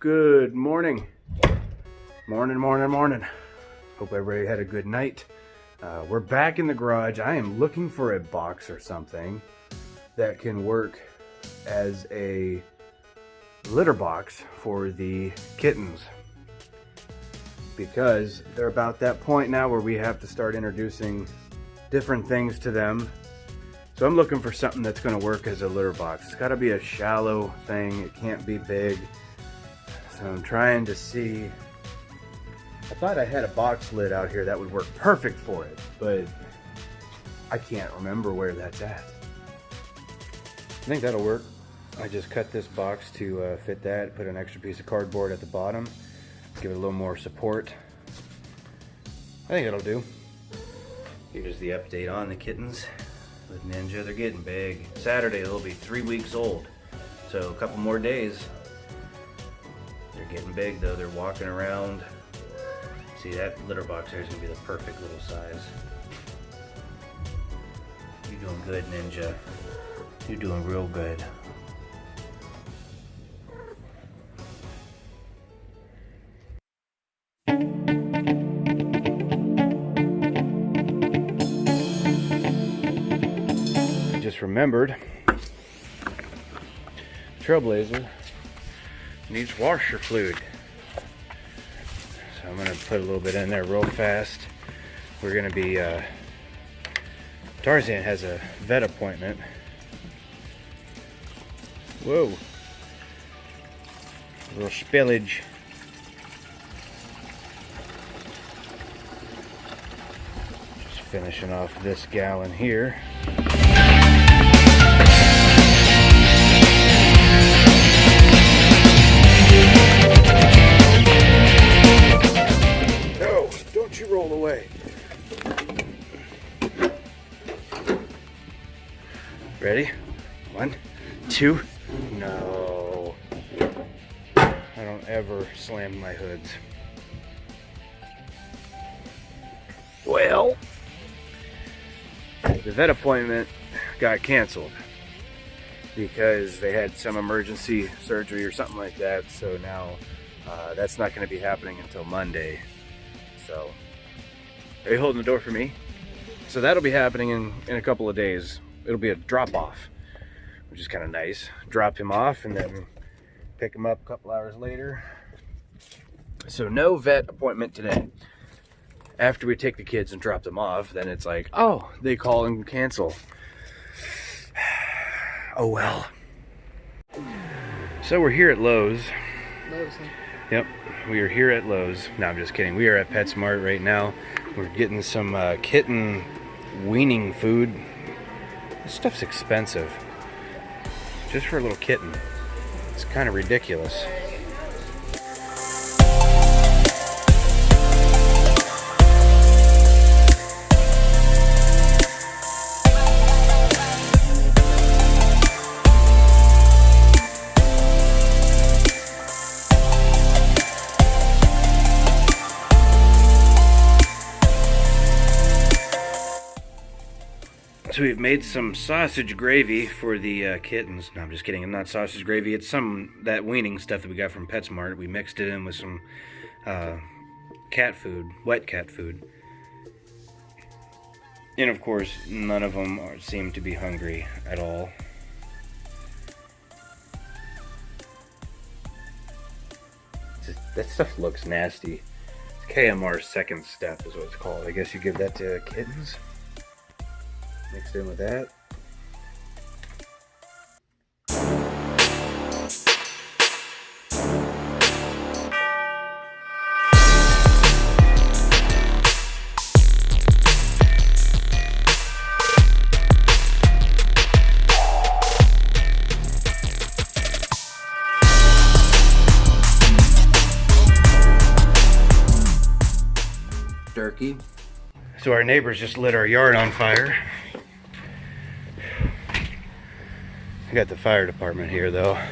Good morning. Morning. Hope everybody had a good night. We're back in the garage. I am looking for a box or something that can work as a litter box for the kittens, because they're about that point now where we have to start introducing different things to them. So I'm looking for something that's going to work as a litter box. It's got to be a shallow thing. It can't be big. So I'm trying to see. I thought I had a box lid out here that would work perfect for it, but I can't remember where that's at. I think that'll work. I just cut this box to fit that, put an extra piece of cardboard at the bottom, give it a little more support. I think it'll do. Here's the update on the kittens with Ninja. They're getting big. Saturday they'll be 3 weeks old, so a couple more days. They're getting big though. They're walking around. See, that litter box there is going to be the perfect little size. You're doing good, Ninja. You're doing real good. I just remembered, Trailblazer needs washer fluid. So I'm going to put a little bit in there real fast. We're going to be, Tarzan has a vet appointment. Whoa. A little spillage. Just finishing off this gallon here. No, don't you roll away. Ready? 1, 2. No. I don't ever slam my hoods. Well, the vet appointment got canceled because they had some emergency surgery or something like that. So now that's not going to be happening until Monday. So, are you holding the door for me? So that'll be happening in a couple of days. It'll be a drop off, which is kind of nice. Drop him off and then pick him up a couple hours later. So no vet appointment today. After we take the kids and drop them off, then it's like, oh, they call and cancel. Oh well. So we're here at Lowe's. Lowe's, huh? Yep, we are here at Lowe's. No, I'm just kidding. We are at PetSmart right now. We're getting some kitten weaning food. This stuff's expensive. Just for a little kitten. It's kind of ridiculous. So we've made some sausage gravy for the kittens. No, I'm just kidding. It's not sausage gravy. It's that weaning stuff that we got from PetSmart. We mixed it in with some cat food, wet cat food. And of course, none of them seem to be hungry at all. That stuff looks nasty. KMR's second step is what it's called. I guess you give that to kittens. Mixed in with that. Turkey. So our neighbors just lit our yard on fire. I got the fire department here though. I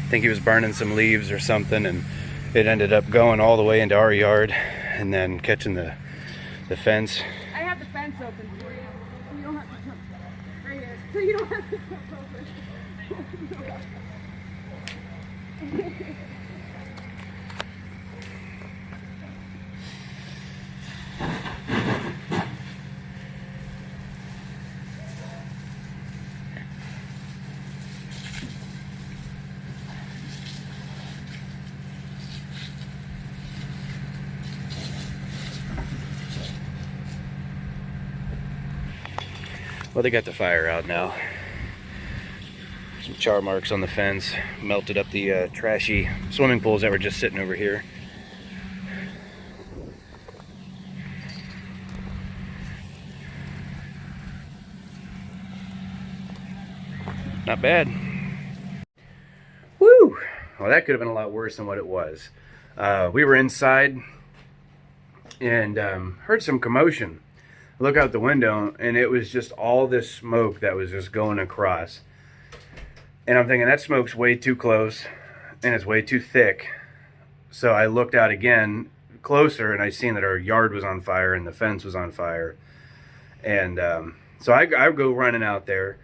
think he was burning some leaves or something, and it ended up going all the way into our yard and then catching the fence. I have the fence open for you. You don't have to jump right here. so you don't have to jump over. Well, they got the fire out now. Some char marks on the fence. Melted up the trashy swimming pools that were just sitting over here. Not bad. Woo! Well, that could have been a lot worse than what it was. We were inside and heard some commotion. I look out the window and it was just all this smoke that was just going across. And I'm thinking that smoke's way too close and it's way too thick. So I looked out again closer and I seen that our yard was on fire and the fence was on fire. And so I go running out there.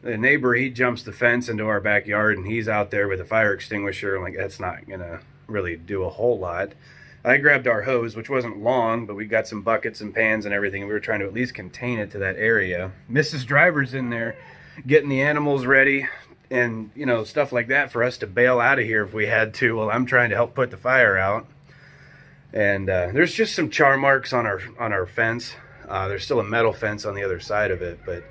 The neighbor, he jumps the fence into our backyard and he's out there with a fire extinguisher. I'm like, that's not gonna really do a whole lot. I grabbed our hose, which wasn't long, but we got some buckets and pans and everything. We were trying to at least contain it to that area. Mrs. Driver's in there getting the animals ready and, you know, stuff like that for us to bail out of here if we had to while I'm trying to help put the fire out. And there's just some char marks on our fence. There's still a metal fence on the other side of it, but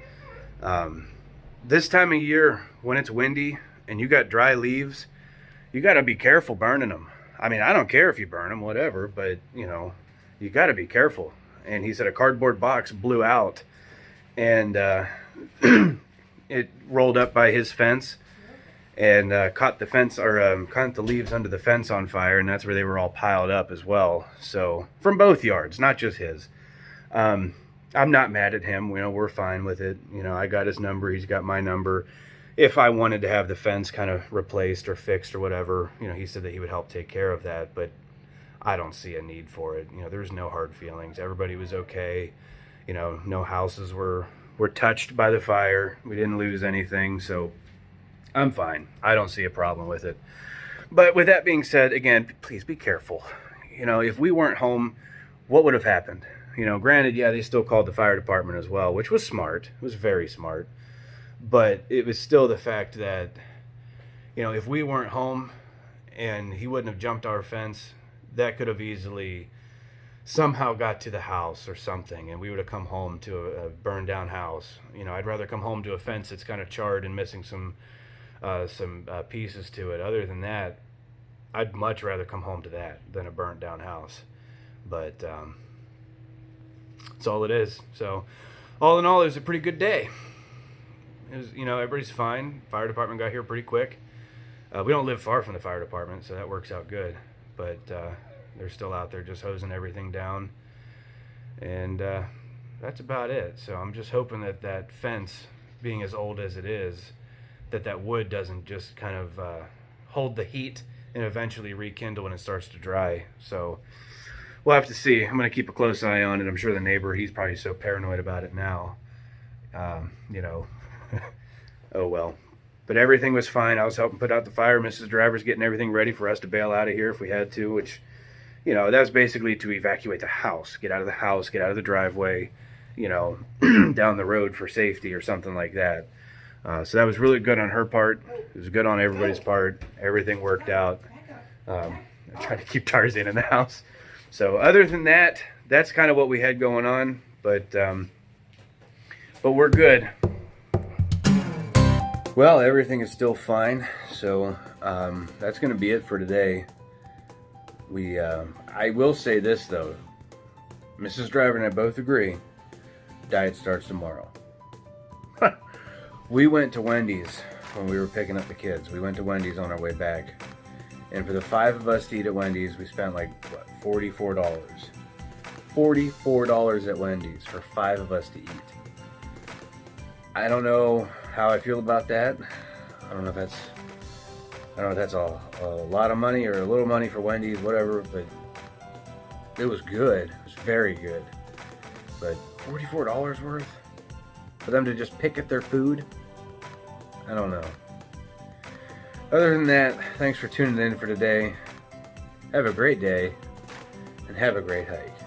this time of year when it's windy and you got dry leaves, you got to be careful burning them. I mean, I don't care if you burn them, whatever, but, you know, you got to be careful. And he said a cardboard box blew out and it rolled up by his fence and caught the fence, or caught the leaves under the fence on fire, and that's where they were all piled up as well. So from both yards, not just his. I'm not mad at him. You know, we're fine with it. You know, I got his number. He's got my number. If I wanted to have the fence kind of replaced or fixed or whatever, you know, he said that he would help take care of that, but I don't see a need for it. You know, there's no hard feelings. Everybody was okay. You know, no houses were touched by the fire. We didn't lose anything, so I'm fine. I don't see a problem with it. But with that being said, again, please be careful. You know, if we weren't home, what would have happened? You know, granted, yeah, they still called the fire department as well, which was smart. It was very smart. But it was still the fact that, you know, if we weren't home and he wouldn't have jumped our fence, that could have easily somehow got to the house or something, and we would have come home to a burned down house. You know, I'd rather come home to a fence that's kind of charred and missing some pieces to it. Other than that, I'd much rather come home to that than a burnt down house. But that's all it is. So all in all, it was a pretty good day. It was, you know, everybody's fine. Fire department got here pretty quick. We don't live far from the fire department, so that works out good. But they're still out there just hosing everything down. And that's about it. So I'm just hoping that that fence, being as old as it is, that wood doesn't just kind of hold the heat and eventually rekindle when it starts to dry. So we'll have to see. I'm going to keep a close eye on it. I'm sure the neighbor, he's probably so paranoid about it now. You know, oh well. But everything was fine. I was helping put out the fire. Mrs. Driver's getting everything ready for us to bail out of here if we had to, which, you know, that was basically to evacuate the house, get out of the house, get out of the driveway, you know, down the road for safety or something like that. So that was really good on her part. It was good on everybody's part. Everything worked out. I tried to keep Tarzan in the house. So other than that, that's kind of what we had going on. But we're good. Well, everything is still fine. So that's going to be it for today. I will say this though. Mrs. Driver and I both agree. Diet starts tomorrow. We went to Wendy's when we were picking up the kids. We went to Wendy's on our way back. And for the 5 of us to eat at Wendy's, we spent like, what, $44. $44 at Wendy's for 5 of us to eat. I don't know how I feel about that. I don't know if that's a lot of money or a little money for Wendy's, whatever, but it was good. It was very good. But $44 worth? For them to just pick at their food? I don't know. Other than that, thanks for tuning in for today. Have a great day and have a great hike.